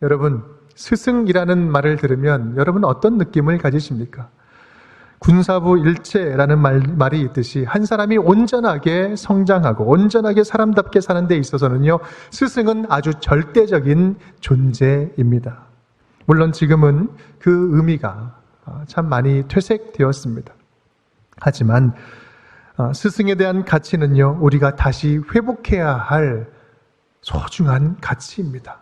여러분, 스승이라는 말을 들으면 여러분 어떤 느낌을 가지십니까? 군사부 일체라는 말이 있듯이 한 사람이 온전하게 성장하고 온전하게 사람답게 사는 데 있어서는요, 스승은 아주 절대적인 존재입니다. 물론 지금은 그 의미가 참 많이 퇴색되었습니다. 하지만 스승에 대한 가치는요, 우리가 다시 회복해야 할 소중한 가치입니다.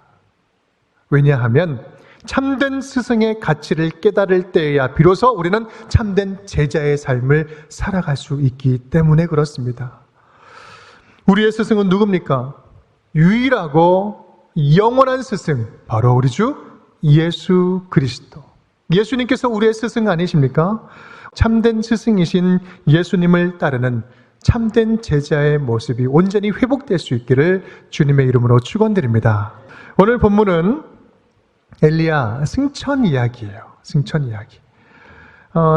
왜냐하면 참된 스승의 가치를 깨달을 때에야 비로소 우리는 참된 제자의 삶을 살아갈 수 있기 때문에 그렇습니다. 우리의 스승은 누굽니까? 유일하고 영원한 스승, 바로 우리 주 예수 그리스도. 예수님께서 우리의 스승 아니십니까? 참된 스승이신 예수님을 따르는 참된 제자의 모습이 온전히 회복될 수 있기를 주님의 이름으로 축원드립니다. 오늘 본문은 엘리야 승천 이야기예요. 승천 이야기.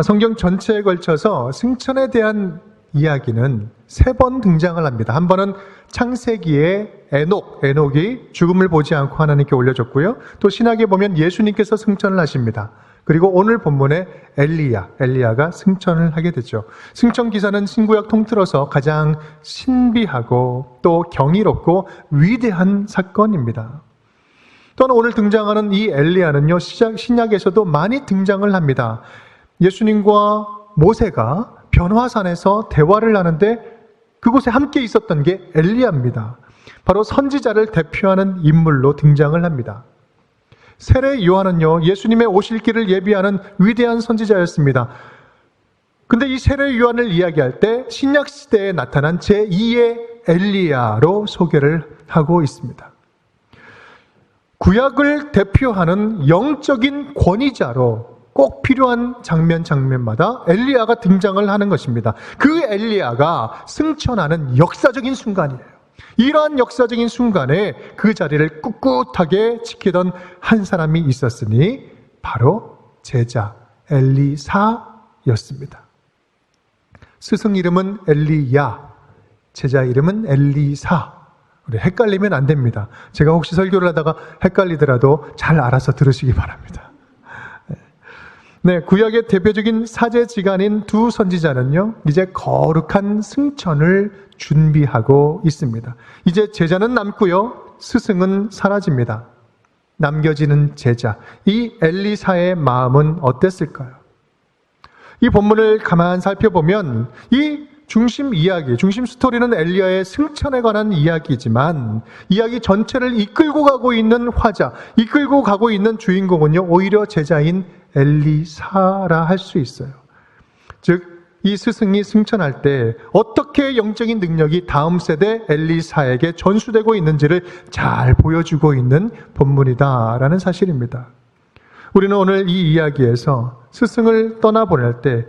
성경 전체에 걸쳐서 승천에 대한 이야기는 3번 등장을 합니다. 한 번은 창세기에 에녹이 죽음을 보지 않고 하나님께 올려줬고요. 또 신약에 보면 예수님께서 승천을 하십니다. 그리고 오늘 본문에 엘리야가 승천을 하게 되죠. 승천 기사는 신구약 통틀어서 가장 신비하고 또 경이롭고 위대한 사건입니다. 또한 오늘 등장하는 이 엘리야는요, 신약에서도 많이 등장을 합니다. 예수님과 모세가 변화산에서 대화를 하는데 그곳에 함께 있었던 게 엘리야입니다. 바로 선지자를 대표하는 인물로 등장을 합니다. 세례 요한은요, 예수님의 오실 길을 예비하는 위대한 선지자였습니다. 근데 이 세례 요한을 이야기할 때 신약 시대에 나타난 제2의 엘리야로 소개를 하고 있습니다. 구약을 대표하는 영적인 권위자로 꼭 필요한 장면마다 엘리야가 등장을 하는 것입니다. 그 엘리야가 승천하는 역사적인 순간이에요. 이러한 역사적인 순간에 그 자리를 꿋꿋하게 지키던 한 사람이 있었으니 바로 제자 엘리사였습니다. 스승 이름은 엘리야, 제자 이름은 엘리사. 우리 헷갈리면 안 됩니다. 제가 혹시 설교를 하다가 헷갈리더라도 잘 알아서 들으시기 바랍니다. 네, 구약의 대표적인 사제지간인 두 선지자는요, 이제 거룩한 승천을 준비하고 있습니다. 이제 제자는 남고요, 스승은 사라집니다. 남겨지는 제자, 이 엘리사의 마음은 어땠을까요? 이 본문을 가만 살펴보면 이 중심 스토리는 엘리야의 승천에 관한 이야기지만 이야기 전체를 이끌고 가고 있는 이끌고 가고 있는 주인공은요, 오히려 제자인 엘리사라 할 수 있어요. 즉, 이 스승이 승천할 때 어떻게 영적인 능력이 다음 세대 엘리사에게 전수되고 있는지를 잘 보여주고 있는 본문이다라는 사실입니다. 우리는 오늘 이 이야기에서 스승을 떠나보낼 때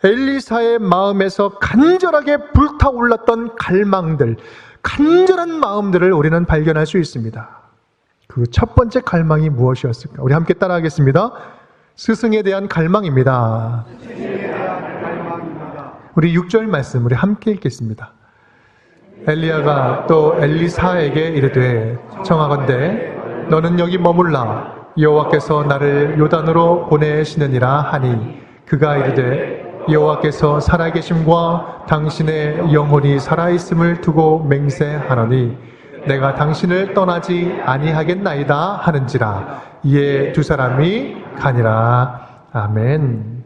엘리사의 마음에서 간절하게 불타올랐던 갈망들, 간절한 마음들을 우리는 발견할 수 있습니다. 그 첫 번째 갈망이 무엇이었을까? 우리 함께 따라하겠습니다. 스승에 대한 갈망입니다. 우리 6절 말씀 우리 함께 읽겠습니다. 엘리야가 또 엘리사에게 이르되 청하건대 너는 여기 머물라 여호와께서 나를 요단으로 보내시느니라 하니 그가 이르되 여호와께서 살아계심과 당신의 영혼이 살아있음을 두고 맹세하노니 내가 당신을 떠나지 아니하겠나이다 하는지라. 이에 두 사람이 가니라. 아멘.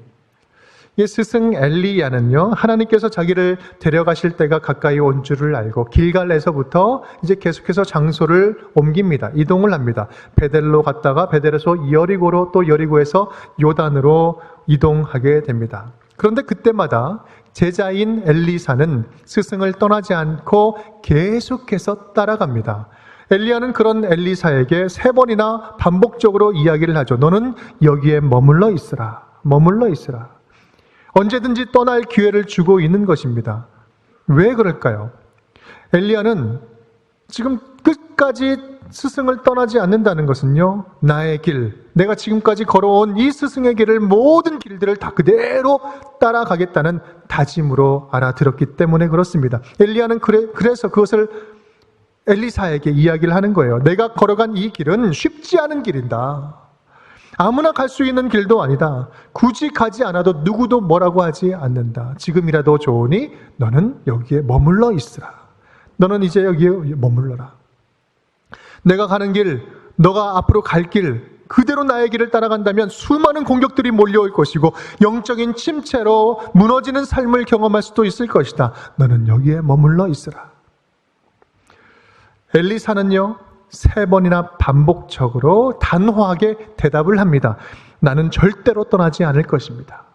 이 스승 엘리야는요, 하나님께서 자기를 데려가실 때가 가까이 온 줄을 알고 길갈에서부터 이제 계속해서 장소를 옮깁니다. 이동을 합니다. 베델로 갔다가 베델에서 여리고로, 또 여리고에서 요단으로 이동하게 됩니다. 그런데 그때마다 제자인 엘리사는 스승을 떠나지 않고 계속해서 따라갑니다. 엘리야는 그런 엘리사에게 3번이나 반복적으로 이야기를 하죠. 너는 여기에 머물러 있으라. 언제든지 떠날 기회를 주고 있는 것입니다. 왜 그럴까요? 엘리야는 지금 끝까지 스승을 떠나지 않는다는 것은요, 나의 길, 내가 지금까지 걸어온 이 스승의 길을, 모든 길들을 다 그대로 따라가겠다는 다짐으로 알아들었기 때문에 그렇습니다. 엘리야는 그래서 그것을 엘리사에게 이야기를 하는 거예요. 내가 걸어간 이 길은 쉽지 않은 길이다. 아무나 갈 수 있는 길도 아니다. 굳이 가지 않아도 누구도 뭐라고 하지 않는다. 지금이라도 좋으니 너는 여기에 머물러 있으라. 너는 이제 여기에 머물러라. 내가 가는 길, 너가 앞으로 갈 길, 그대로 나의 길을 따라간다면 수많은 공격들이 몰려올 것이고 영적인 침체로 무너지는 삶을 경험할 수도 있을 것이다. 너는 여기에 머물러 있으라. 엘리사는요, 3번이나 반복적으로 단호하게 대답을 합니다. 나는 절대로 떠나지 않을 것입니다.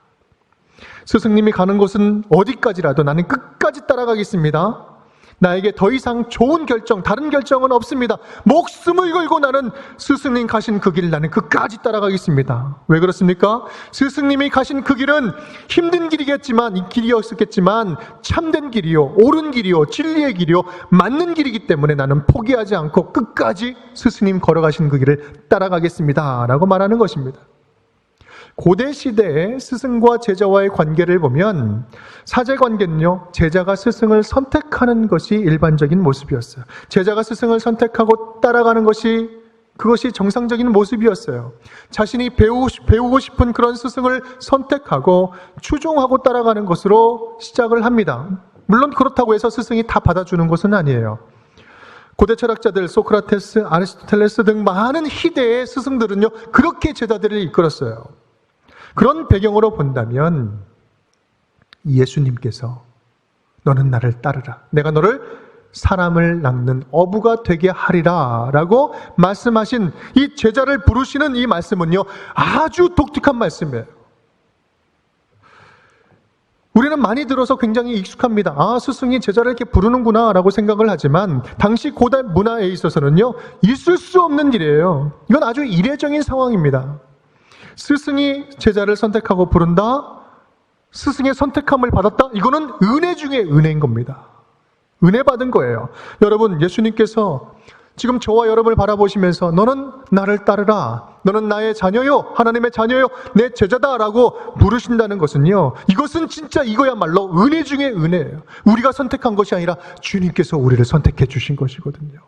스승님이 가는 곳은 어디까지라도 나는 끝까지 따라가겠습니다. 나에게 더 이상 좋은 결정, 다른 결정은 없습니다. 목숨을 걸고 나는 스승님 가신 그 길 나는 끝까지 따라가겠습니다. 왜 그렇습니까? 스승님이 가신 그 길은 힘든 길이겠지만, 이 길이었겠지만 참된 길이요, 옳은 길이요, 진리의 길이요, 맞는 길이기 때문에 나는 포기하지 않고 끝까지 스승님 걸어가신 그 길을 따라가겠습니다 라고 말하는 것입니다. 고대 시대의 스승과 제자와의 관계를 보면 사제관계는요, 제자가 스승을 선택하는 것이 일반적인 모습이었어요. 제자가 스승을 선택하고 따라가는 그것이 정상적인 모습이었어요. 자신이 배우고 싶은 그런 스승을 선택하고 추종하고 따라가는 것으로 시작을 합니다. 물론 그렇다고 해서 스승이 다 받아주는 것은 아니에요. 고대 철학자들 소크라테스, 아리스토텔레스 등 많은 희대의 스승들은요, 그렇게 제자들을 이끌었어요. 그런 배경으로 본다면 예수님께서 너는 나를 따르라. 내가 너를 사람을 낚는 어부가 되게 하리라 라고 말씀하신 이 제자를 부르시는 이 말씀은요, 아주 독특한 말씀이에요. 우리는 많이 들어서 굉장히 익숙합니다. 아, 스승이 제자를 이렇게 부르는구나 라고 생각을 하지만 당시 고대 문화에 있어서는요, 있을 수 없는 일이에요. 이건 아주 이례적인 상황입니다. 스승이 제자를 선택하고 부른다? 스승의 선택함을 받았다? 이거는 은혜 중에 은혜인 겁니다. 은혜 받은 거예요. 여러분, 예수님께서 지금 저와 여러분을 바라보시면서 너는 나를 따르라, 너는 나의 자녀요, 하나님의 자녀요, 내 제자다라고 부르신다는 것은요, 이것은 진짜 이거야말로 은혜 중에 은혜예요. 우리가 선택한 것이 아니라 주님께서 우리를 선택해 주신 것이거든요.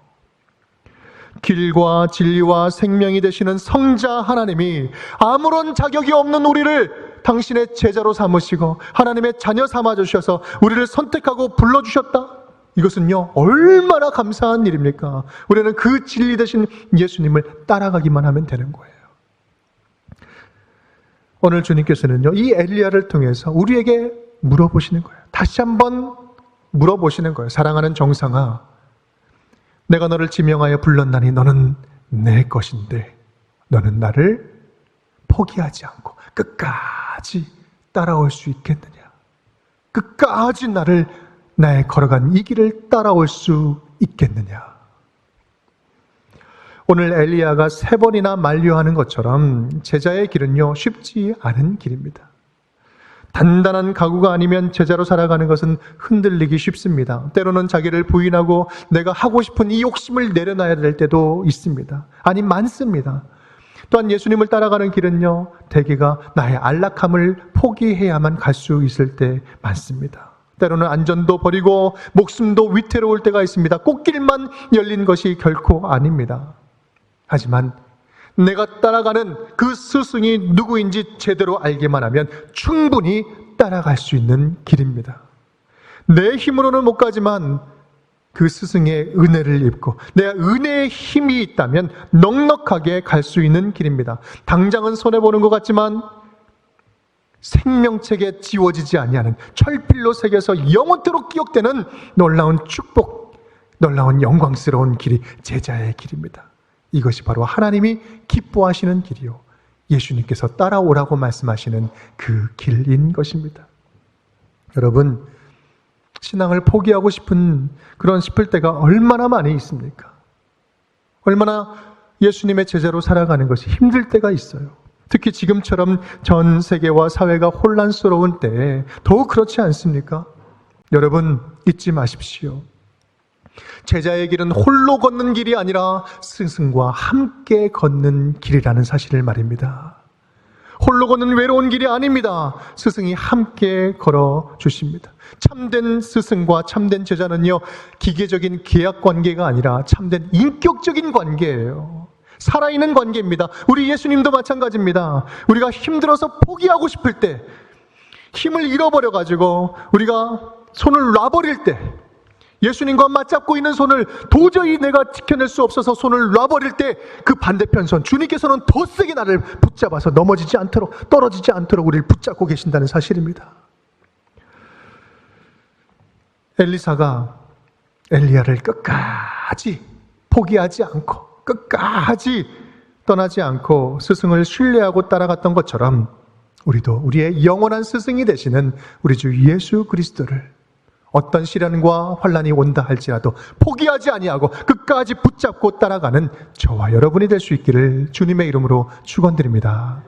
길과 진리와 생명이 되시는 성자 하나님이 아무런 자격이 없는 우리를 당신의 제자로 삼으시고 하나님의 자녀 삼아주셔서 우리를 선택하고 불러주셨다? 이것은요, 얼마나 감사한 일입니까? 우리는 그 진리 되신 예수님을 따라가기만 하면 되는 거예요. 오늘 주님께서는요, 이 엘리야를 통해서 우리에게 물어보시는 거예요. 다시 한번 물어보시는 거예요. 사랑하는 정상아, 내가 너를 지명하여 불렀나니 너는 내 것인데 너는 나를 포기하지 않고 끝까지 따라올 수 있겠느냐? 끝까지 나의 걸어간 이 길을 따라올 수 있겠느냐? 오늘 엘리야가 3번이나 만류하는 것처럼 제자의 길은요, 쉽지 않은 길입니다. 단단한 각오가 아니면 제자로 살아가는 것은 흔들리기 쉽습니다. 때로는 자기를 부인하고 내가 하고 싶은 이 욕심을 내려놔야 될 때도 있습니다. 아니, 많습니다. 또한 예수님을 따라가는 길은요, 대개가 나의 안락함을 포기해야만 갈 수 있을 때 많습니다. 때로는 안전도 버리고 목숨도 위태로울 때가 있습니다. 꽃길만 열린 것이 결코 아닙니다. 하지만 내가 따라가는 그 스승이 누구인지 제대로 알기만 하면 충분히 따라갈 수 있는 길입니다. 내 힘으로는 못 가지만 그 스승의 은혜를 입고 내 은혜의 힘이 있다면 넉넉하게 갈 수 있는 길입니다. 당장은 손해보는 것 같지만 생명책에 지워지지 아니하는 철필로 새겨서 영원토록 기억되는 놀라운 축복, 놀라운 영광스러운 길이 제자의 길입니다. 이것이 바로 하나님이 기뻐하시는 길이요, 예수님께서 따라오라고 말씀하시는 그 길인 것입니다. 여러분, 신앙을 포기하고 싶을 때가 얼마나 많이 있습니까? 얼마나 예수님의 제자로 살아가는 것이 힘들 때가 있어요. 특히 지금처럼 전 세계와 사회가 혼란스러운 때에 더욱 그렇지 않습니까? 여러분, 잊지 마십시오. 제자의 길은 홀로 걷는 길이 아니라 스승과 함께 걷는 길이라는 사실을 말입니다. 홀로 걷는 외로운 길이 아닙니다. 스승이 함께 걸어주십니다. 참된 스승과 참된 제자는요, 기계적인 계약 관계가 아니라 참된 인격적인 관계예요. 살아있는 관계입니다. 우리 예수님도 마찬가지입니다. 우리가 힘들어서 포기하고 싶을 때, 힘을 잃어버려가지고 우리가 손을 놔버릴 때, 예수님과 맞잡고 있는 손을 도저히 내가 지켜낼 수 없어서 손을 놔버릴 때, 그 반대편 손, 주님께서는 더 세게 나를 붙잡아서 넘어지지 않도록, 떨어지지 않도록 우리를 붙잡고 계신다는 사실입니다. 엘리사가 엘리야를 끝까지 포기하지 않고 끝까지 떠나지 않고 스승을 신뢰하고 따라갔던 것처럼, 우리도 우리의 영원한 스승이 되시는 우리 주 예수 그리스도를 어떤 시련과 환난이 온다 할지라도 포기하지 아니하고 끝까지 붙잡고 따라가는 저와 여러분이 될 수 있기를 주님의 이름으로 축원드립니다.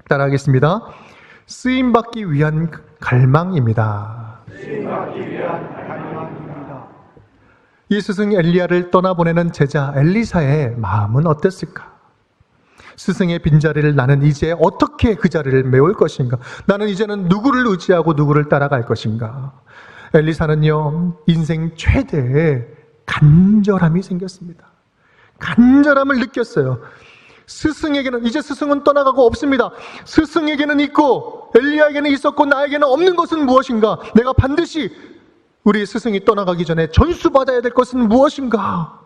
따라하겠습니다. 쓰임받기 위한 갈망입니다. 쓰임받기 위한 갈망입니다. 이 스승 엘리야를 떠나보내는 제자 엘리사의 마음은 어땠을까? 스승의 빈자리를 나는 이제 어떻게 그 자리를 메울 것인가? 나는 이제는 누구를 의지하고 누구를 따라갈 것인가? 엘리사는요, 인생 최대의 간절함이 생겼습니다. 간절함을 느꼈어요. 스승에게는, 이제 스승은 떠나가고 없습니다. 스승에게는 있고 엘리야에게는 있었고 나에게는 없는 것은 무엇인가? 내가 반드시 우리 스승이 떠나가기 전에 전수받아야 될 것은 무엇인가?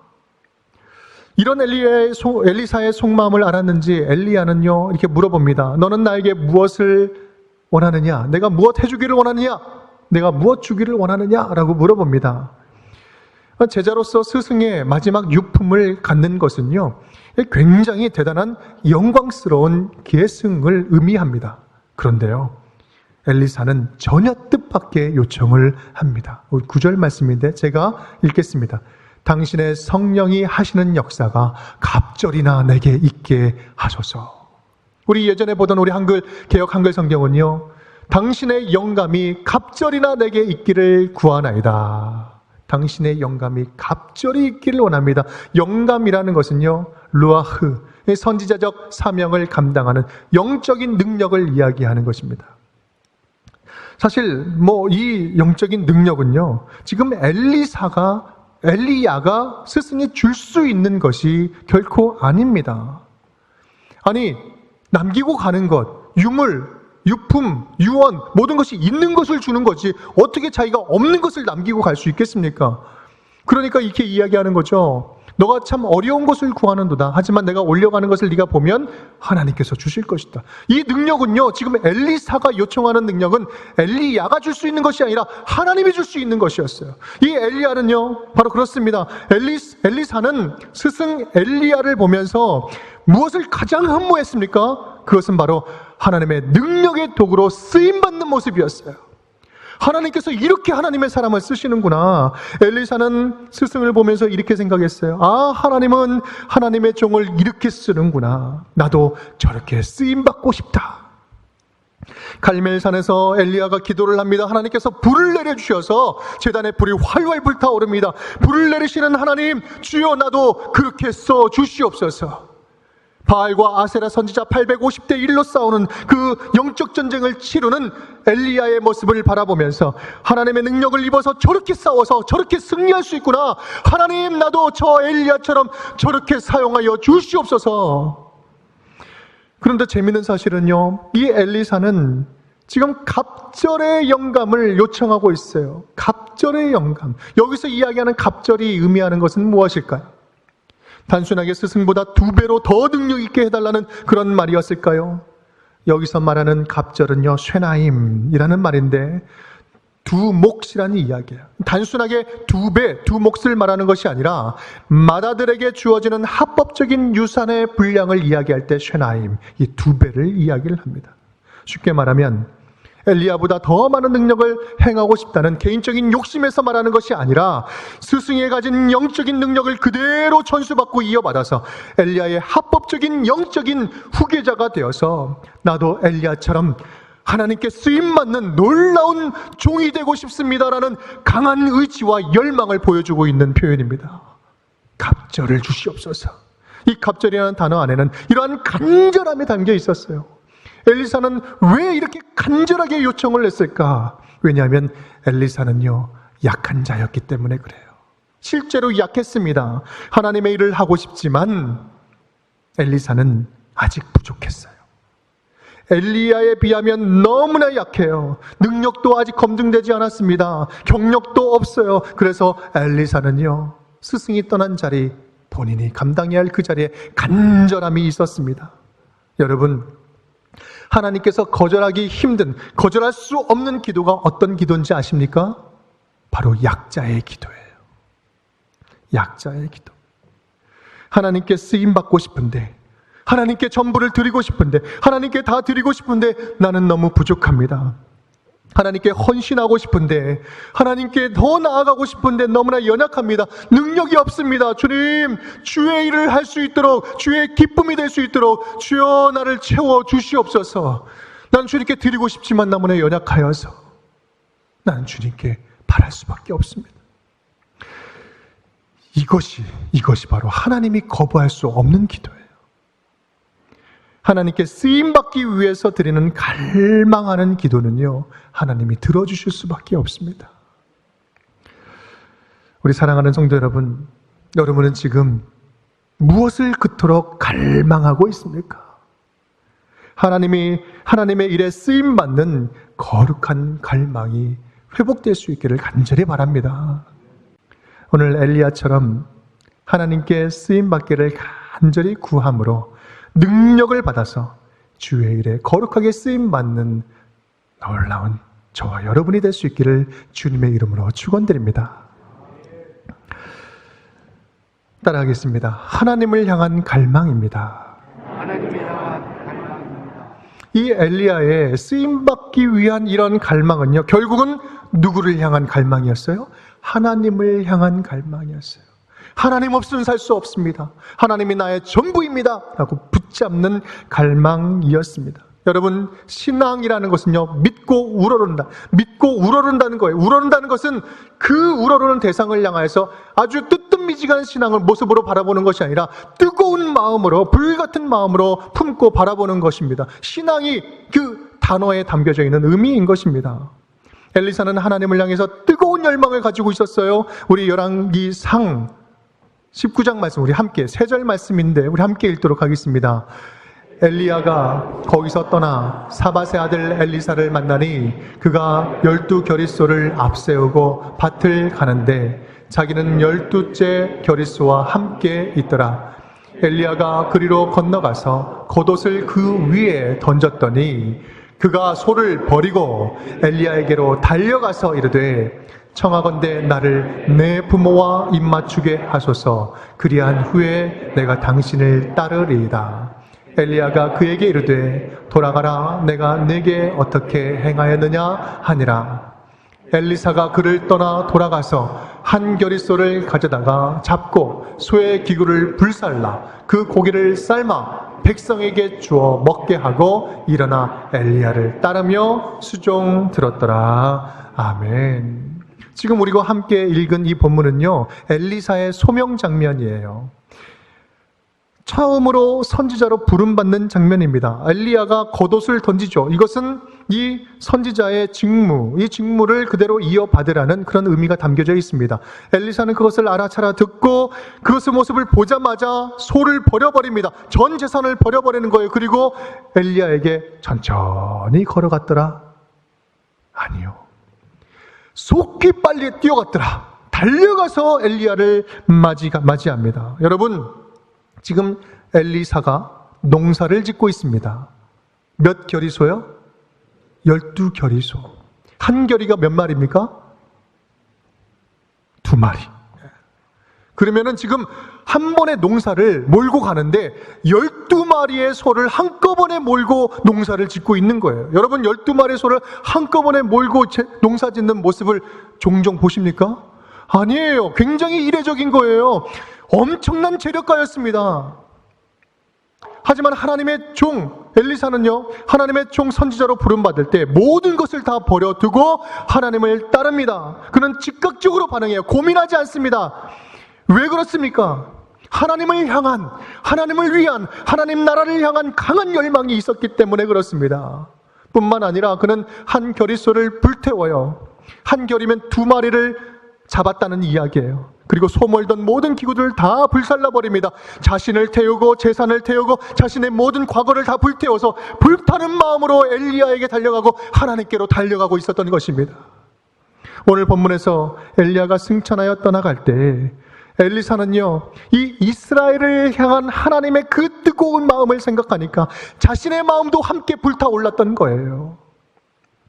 이런 엘리사의 속마음을 알았는지 엘리야는요, 이렇게 물어봅니다. 너는 나에게 무엇을 원하느냐? 내가 무엇 해주기를 원하느냐? 내가 무엇 주기를 원하느냐? 라고 물어봅니다. 제자로서 스승의 마지막 유품을 갖는 것은요, 굉장히 대단한 영광스러운 계승을 의미합니다. 그런데요, 엘리사는 전혀 뜻밖의 요청을 합니다. 9절 말씀인데 제가 읽겠습니다. 당신의 성령이 하시는 역사가 갑절이나 내게 있게 하소서. 우리 예전에 보던 우리 개역 한글 성경은요, 당신의 영감이 갑절이나 내게 있기를 구하나이다. 당신의 영감이 갑절이 있기를 원합니다. 영감이라는 것은요, 루아흐, 선지자적 사명을 감당하는 영적인 능력을 이야기하는 것입니다. 사실 이 영적인 능력은요, 지금 엘리야가 스승이 줄 수 있는 것이 결코 아닙니다. 아니, 남기고 가는 것, 유물, 유품, 유언, 모든 것이 있는 것을 주는 거지 어떻게 자기가 없는 것을 남기고 갈 수 있겠습니까? 그러니까 이렇게 이야기하는 거죠. 너가 참 어려운 것을 구하는도다. 하지만 내가 올려가는 것을 네가 보면 하나님께서 주실 것이다. 이 능력은요, 지금 엘리사가 요청하는 능력은 엘리야가 줄 수 있는 것이 아니라 하나님이 줄 수 있는 것이었어요. 이 엘리야는요, 바로 그렇습니다. 엘리사는 스승 엘리야를 보면서 무엇을 가장 흠모했습니까? 그것은 바로 하나님의 능력의 도구로 쓰임받는 모습이었어요. 하나님께서 이렇게 하나님의 사람을 쓰시는구나. 엘리사는 스승을 보면서 이렇게 생각했어요. 아, 하나님은 하나님의 종을 이렇게 쓰는구나. 나도 저렇게 쓰임받고 싶다. 갈멜산에서 엘리야가 기도를 합니다. 하나님께서 불을 내려주셔서 제단에 불이 활활 불타오릅니다. 불을 내리시는 하나님, 주여 나도 그렇게 써 주시옵소서. 바알과 아세라 선지자 850대 1로 싸우는 그 영적 전쟁을 치르는 엘리야의 모습을 바라보면서 하나님의 능력을 입어서 저렇게 싸워서 저렇게 승리할 수 있구나. 하나님, 나도 저 엘리야처럼 저렇게 사용하여 주시옵소서. 그런데 재미있는 사실은요, 이 엘리사는 지금 갑절의 영감을 요청하고 있어요. 갑절의 영감. 여기서 이야기하는 갑절이 의미하는 것은 무엇일까요? 단순하게 스승보다 2배로 더 능력 있게 해달라는 그런 말이었을까요? 여기서 말하는 갑절은요, 쉐나임이라는 말인데 두 몫이라는 이야기예요. 단순하게 2배, 두 몫을 말하는 것이 아니라 마다들에게 주어지는 합법적인 유산의 분량을 이야기할 때 쉐나임, 이 2배를 이야기를 합니다. 쉽게 말하면 엘리야보다 더 많은 능력을 행하고 싶다는 개인적인 욕심에서 말하는 것이 아니라 스승이 가진 영적인 능력을 그대로 전수받고 이어받아서 엘리야의 합법적인 영적인 후계자가 되어서 나도 엘리야처럼 하나님께 쓰임받는 놀라운 종이 되고 싶습니다라는 강한 의지와 열망을 보여주고 있는 표현입니다. 갑절을 주시옵소서. 이 갑절이라는 단어 안에는 이러한 간절함이 담겨 있었어요. 엘리사는 왜 이렇게 간절하게 요청을 했을까? 왜냐하면 엘리사는요, 약한 자였기 때문에 그래요. 실제로 약했습니다. 하나님의 일을 하고 싶지만 엘리사는 아직 부족했어요. 엘리야에 비하면 너무나 약해요. 능력도 아직 검증되지 않았습니다. 경력도 없어요. 그래서 엘리사는요, 스승이 떠난 자리, 본인이 감당해야 할 그 자리에 간절함이 있었습니다. 여러분, 하나님께서 거절하기 힘든, 거절할 수 없는 기도가 어떤 기도인지 아십니까? 바로 약자의 기도예요. 약자의 기도. 하나님께 쓰임받고 싶은데, 하나님께 전부를 드리고 싶은데, 하나님께 다 드리고 싶은데 나는 너무 부족합니다. 하나님께 헌신하고 싶은데, 하나님께 더 나아가고 싶은데 너무나 연약합니다. 능력이 없습니다. 주님, 주의 일을 할 수 있도록, 주의 기쁨이 될 수 있도록 주여 나를 채워 주시옵소서. 난 주님께 드리고 싶지만 너무나 연약하여서 나는 주님께 바랄 수밖에 없습니다. 이것이 바로 하나님이 거부할 수 없는 기도예요. 하나님께 쓰임받기 위해서 드리는 갈망하는 기도는요, 하나님이 들어주실 수밖에 없습니다. 우리 사랑하는 성도 여러분, 여러분은 지금 무엇을 그토록 갈망하고 있습니까? 하나님의 일에 쓰임받는 거룩한 갈망이 회복될 수 있기를 간절히 바랍니다. 오늘 엘리야처럼 하나님께 쓰임받기를 간절히 구함으로 능력을 받아서 주의 일에 거룩하게 쓰임받는 놀라운 저와 여러분이 될 수 있기를 주님의 이름으로 축원드립니다. 따라하겠습니다. 하나님을 향한 갈망입니다. 하나님을 향한 갈망입니다. 이 엘리야의 쓰임받기 위한 이런 갈망은요, 결국은 누구를 향한 갈망이었어요? 하나님을 향한 갈망이었어요. 하나님 없으면 살 수 없습니다. 하나님이 나의 전부입니다. 라고 붙잡는 갈망이었습니다. 여러분, 신앙이라는 것은요, 믿고 우러른다. 믿고 우러른다는 거예요. 우러른다는 것은 그 우러르는 대상을 향하여서 아주 뜨뜻미지근한 신앙을 모습으로 바라보는 것이 아니라 뜨거운 마음으로, 불같은 마음으로 품고 바라보는 것입니다. 신앙이 그 단어에 담겨져 있는 의미인 것입니다. 엘리사는 하나님을 향해서 뜨거운 열망을 가지고 있었어요. 우리 열왕기상 19장 말씀, 우리 함께 3절 말씀인데 우리 함께 읽도록 하겠습니다. 엘리야가 거기서 떠나 사밧의 아들 엘리사를 만나니 그가 12겨릿소를 앞세우고 밭을 가는데 자기는 12째 겨릿소와 함께 있더라. 엘리야가 그리로 건너가서 겉옷을 그 위에 던졌더니 그가 소를 버리고 엘리야에게로 달려가서 이르되 청하건대 나를 내 부모와 입맞추게 하소서. 그리한 후에 내가 당신을 따르리이다. 엘리야가 그에게 이르되 돌아가라. 내가 네게 어떻게 행하였느냐 하니라. 엘리사가 그를 떠나 돌아가서 한 겨릿소를 가져다가 잡고 소의 기구를 불살라 그 고기를 삶아 백성에게 주어 먹게 하고 일어나 엘리야를 따르며 수종 들었더라. 아멘. 지금 우리가 함께 읽은 이 본문은요, 엘리사의 소명 장면이에요. 처음으로 선지자로 부름받는 장면입니다. 엘리야가 겉옷을 던지죠. 이것은 이 선지자의 직무, 이 직무를 그대로 이어받으라는 그런 의미가 담겨져 있습니다. 엘리사는 그것을 알아차려 듣고 그것의 모습을 보자마자 소를 버려버립니다. 전 재산을 버려버리는 거예요. 그리고 엘리야에게 천천히 걸어갔더라? 아니요. 속히 빨리 뛰어갔더라. 달려가서 엘리야를 맞이합니다. 여러분, 지금 엘리사가 농사를 짓고 있습니다. 몇 겨리소요? 12겨리소. 한 겨리가 몇 마리입니까? 2마리. 그러면은 지금 한 번에 농사를 몰고 가는데 12마리의 소를 한꺼번에 몰고 농사를 짓고 있는 거예요. 여러분, 12마리의 소를 한꺼번에 몰고 농사 짓는 모습을 종종 보십니까? 아니에요. 굉장히 이례적인 거예요. 엄청난 재력가였습니다. 하지만 하나님의 종 엘리사는요, 하나님의 종 선지자로 부름받을 때 모든 것을 다 버려두고 하나님을 따릅니다. 그는 즉각적으로 반응해요. 고민하지 않습니다. 왜 그렇습니까? 하나님을 향한, 하나님을 위한, 하나님 나라를 향한 강한 열망이 있었기 때문에 그렇습니다. 뿐만 아니라 그는 한 겨릿소를 불태워요. 한 겨리면 2마리를 잡았다는 이야기예요. 그리고 소몰던 모든 기구들을 다 불살라버립니다. 자신을 태우고 재산을 태우고 자신의 모든 과거를 다 불태워서 불타는 마음으로 엘리야에게 달려가고 하나님께로 달려가고 있었던 것입니다. 오늘 본문에서 엘리야가 승천하여 떠나갈 때 엘리사는요, 이 이스라엘을 향한 하나님의 그 뜨거운 마음을 생각하니까 자신의 마음도 함께 불타올랐던 거예요.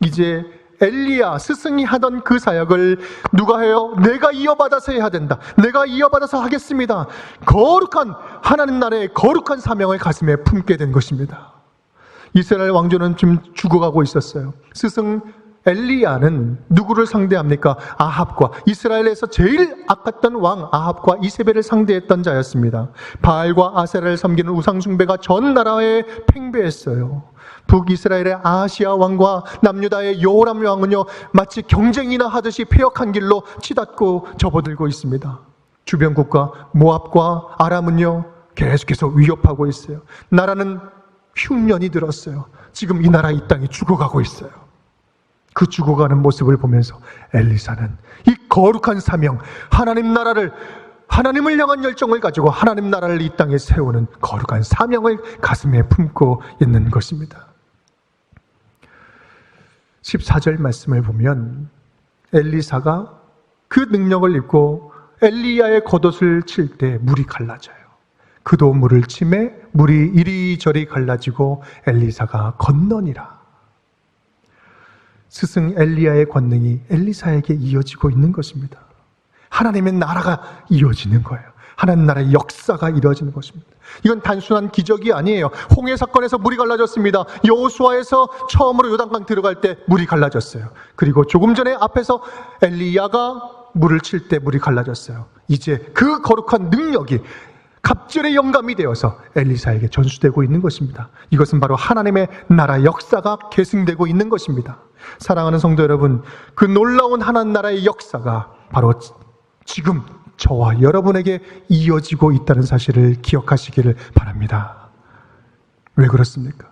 이제 엘리야 스승이 하던 그 사역을 누가 해요? 내가 이어받아서 해야 된다. 내가 이어받아서 하겠습니다. 거룩한 하나님 나라의 거룩한 사명을 가슴에 품게 된 것입니다. 이스라엘 왕조는 지금 죽어가고 있었어요. 스승 엘리야는 누구를 상대합니까? 아합과, 이스라엘에서 제일 악했던 왕 아합과 이세벨을 상대했던 자였습니다. 바알과 아세라를 섬기는 우상숭배가 전 나라에 팽배했어요. 북이스라엘의 아하시아 왕과 남유다의 여호람 왕은요, 마치 경쟁이나 하듯이 패역한 길로 치닫고 접어들고 있습니다. 주변 국가 모압과 아람은요, 계속해서 위협하고 있어요. 나라는 흉년이 들었어요. 지금 이 나라 이 땅이 죽어가고 있어요. 그 죽어가는 모습을 보면서 엘리사는 이 거룩한 사명, 하나님 나라를, 하나님을 향한 열정을 가지고 하나님 나라를 이 땅에 세우는 거룩한 사명을 가슴에 품고 있는 것입니다. 14절 말씀을 보면 엘리사가 그 능력을 입고 엘리야의 겉옷을 칠 때 물이 갈라져요. 그도 물을 치매 물이 이리저리 갈라지고 엘리사가 건너니라. 스승 엘리야의 권능이 엘리사에게 이어지고 있는 것입니다. 하나님의 나라가 이어지는 거예요. 하나님 나라의 역사가 이루어지는 것입니다. 이건 단순한 기적이 아니에요. 홍해 사건에서 물이 갈라졌습니다. 여호수아에서 처음으로 요단강 들어갈 때 물이 갈라졌어요. 그리고 조금 전에 앞에서 엘리야가 물을 칠 때 물이 갈라졌어요. 이제 그 거룩한 능력이 갑절의 영감이 되어서 엘리사에게 전수되고 있는 것입니다. 이것은 바로 하나님의 나라 역사가 계승되고 있는 것입니다. 사랑하는 성도 여러분, 그 놀라운 하나님 나라의 역사가 바로 지금 저와 여러분에게 이어지고 있다는 사실을 기억하시기를 바랍니다. 왜 그렇습니까?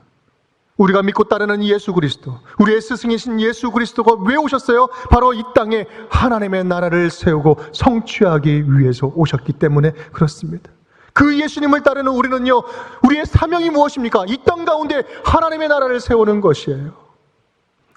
우리가 믿고 따르는 예수 그리스도, 우리의 스승이신 예수 그리스도가 왜 오셨어요? 바로 이 땅에 하나님의 나라를 세우고 성취하기 위해서 오셨기 때문에 그렇습니다. 그 예수님을 따르는 우리는요, 우리의 사명이 무엇입니까? 이 땅 가운데 하나님의 나라를 세우는 것이에요.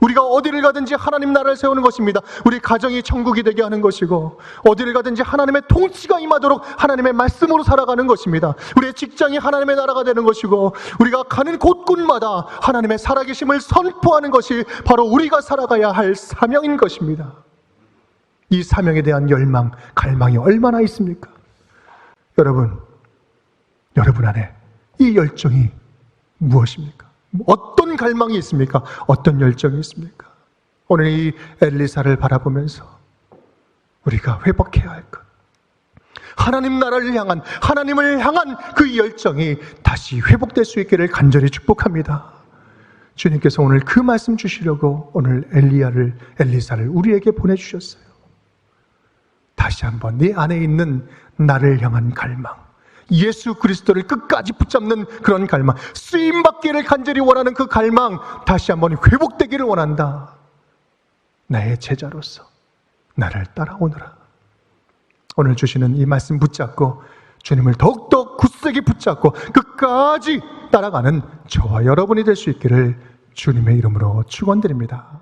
우리가 어디를 가든지 하나님 나라를 세우는 것입니다. 우리 가정이 천국이 되게 하는 것이고, 어디를 가든지 하나님의 통치가 임하도록 하나님의 말씀으로 살아가는 것입니다. 우리의 직장이 하나님의 나라가 되는 것이고, 우리가 가는 곳곳마다 하나님의 살아계심을 선포하는 것이 바로 우리가 살아가야 할 사명인 것입니다. 이 사명에 대한 열망, 갈망이 얼마나 있습니까? 여러분 안에 이 열정이 무엇입니까? 어떤 갈망이 있습니까? 어떤 열정이 있습니까? 오늘 이 엘리사를 바라보면서 우리가 회복해야 할 것, 하나님 나라를 향한, 하나님을 향한 그 열정이 다시 회복될 수 있기를 간절히 축복합니다. 주님께서 오늘 그 말씀 주시려고 오늘 엘리사를 우리에게 보내주셨어요. 다시 한번 네 안에 있는 나를 향한 갈망, 예수 그리스도를 끝까지 붙잡는 그런 갈망, 쓰임받기를 간절히 원하는 그 갈망, 다시 한번 회복되기를 원한다. 나의 제자로서 나를 따라오너라. 오늘 주시는 이 말씀 붙잡고 주님을 더욱더 굳세게 붙잡고 끝까지 따라가는 저와 여러분이 될 수 있기를 주님의 이름으로 축원드립니다.